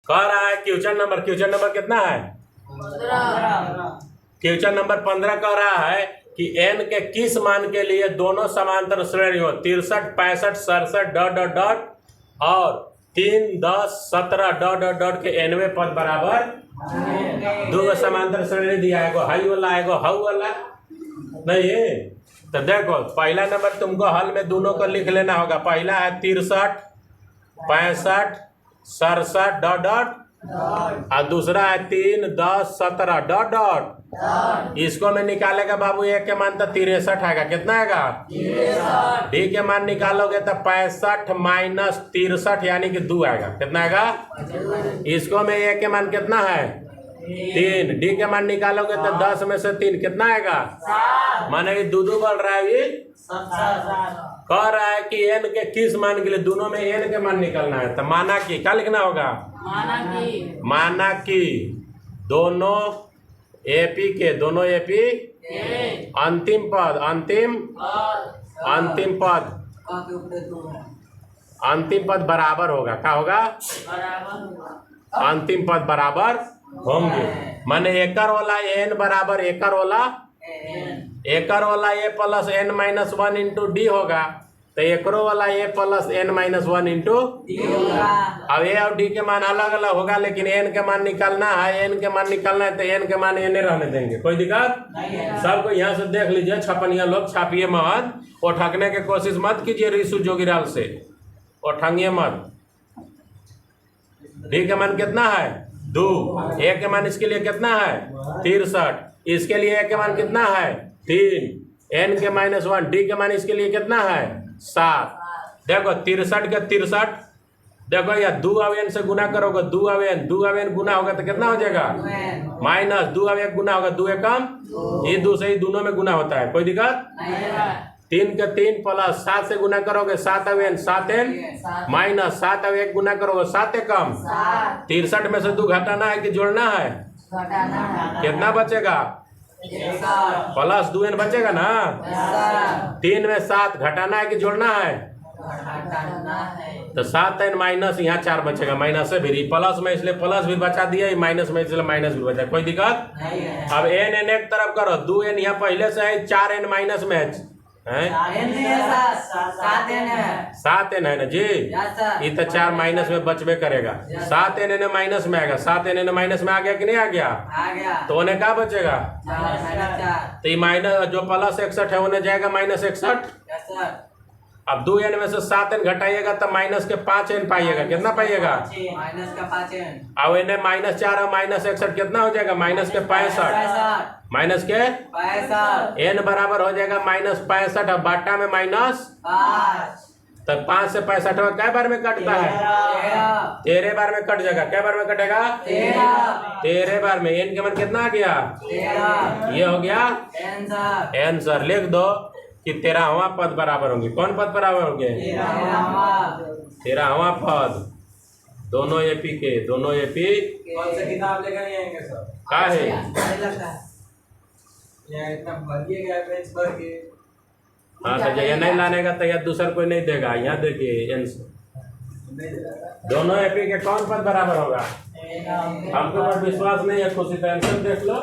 कह रहा है क्वेश्चन नंबर कितना है? क्वेश्चन नंबर 15 कह रहा है कि n के किस मान के लिए दोनों समांतर श्रेणी हो 63, 65, 67 डॉट डॉट डॉट और 3, 10, 17 डॉट डॉट डॉट के nवें पद बराबर दो समांतर श्रेणी दिया है, हाई वाला आएगा हाउ वाला नहीं है। तो देखो पहला नंबर तुमको हल में दोनों को लिख लेना होगा। पहला है 63, 65, 67 डॉट डॉट और दूसरा है 3, 10, 17 डॉट डॉट। इसको में निकालेगा बाबू एक के मान तो 63 आएगा। कितना आएगा? 63। डी के मान निकालोगे तो 65 माइनस 63 यानी कि 2 आएगा। कितना आएगा? इसको में एक के मान कितना है? 3। डी के मान निकालोगे तो 10 में से 3 कितना आएगा? माने कि 2 बोल रहा है। ये कह रहा है कि n के किस मान के लिए दोनों में n के मान निकालना है। तो माना कि क्या लिखना होगा? माना कि दोनों एपी अंतिम पद बराबर होगा। क्या होगा? अंतिम पद बराबर होंगे। माने एकर वाला n बराबर एकर वाला a plus n minus 1 into D होगा। तो एकरो वाला a plus n minus 1 into D होगा। अब a और d के मान अलग अलग होगा, लेकिन n के मान निकालना है। n के मान निकालना है तो n के मान n रहने देंगे, कोई दिक्कत नहीं। सबको यहाँ से देख लीजिए, छपनिया लोग छापिए मत, और ठगने की कोशिश मत कीजिए रिसु जोगिराल से, और ठंगिए मत। d के मान कितना है? 2। a के मान इसके लिए कितना है? 63। इसके लिए a के मान कितना है? 3। n के माइनस 1। डी के मान इसके लिए कितना है? 7। देखो 63 के 63, देखो या 2 अब n से गुना करोगे, 2 अब n गुना होगा तो कितना हो जाएगा? माइनस 2 अब 1 गुना होगा, 2 कम, ये 2 से ही दोनों में गुना होता है, कोई दिक्कत? 3 के 3 प्लस 7 से गुना करोगे 7 अब n, 7n माइनस 7 अब 1 गुना करोगे 7 कम। 63 में से 2 घटाना है कि जोड़ना है? कितना बचेगा? प्लस 2n बचेगा ना। 3 में 7 घटाना है कि जोड़ना है? तो 7n माइनस यहाँ 4 बचेगा, माइनस से भी प्लस में इसलिए प्लस भी बचा दिया, माइनस में इसलिए माइनस भी बचा, कोई दिक्कत? अब n एक तरफ करो, 2n यहाँ पहले से है, 4n माइनस में है 7n है ना जी। ये तो 4 माइनस में बचबे करेगा, 7n माइनस में आएगा। 7n माइनस में आ गया कि नहीं आ गया? तो उन्हें क्या बचेगा? तो ये माइनस जो प्लस 61 है उन्हें जाएगा माइनस 61। अब 2n में से 7n घटाइएगा तो माइनस के 5n पाइएगा। कितना पाइएगा? माइनस का 5n। अब इन्हें माइनस 4 और माइनस 61 कितना हो जाएगा? माइनस के 65। माइनस के 65। n बराबर हो जाएगा माइनस 65। अब बाटा में माइनस 5। तो 5 से 65 कै बार में कटता है? 13 बार में कट जाएगा। कै बार में कटेगा? 13 बार में। n के मन कितना आ गया? 13। ये हो गया आंसर। लिख दो कि 13वां पद बराबर होंगे। कौन पद बराबर होंगे? 13वां पद। दोनों एपी के, दोनों एपी। कौन सा किताब लेकर नहीं आएंगे सर? क्या है? यहाँ इतना भरिए गया बेंच भर के। हाँ तो ये नहीं लाने का तो यह दूसरा कोई नहीं देगा। यहाँ देखिए आंसर, दोनों एपी के कौन पद बराबर होगा? हमको पर विश्वास नहीं है, खुशी तो आंसर देख लो।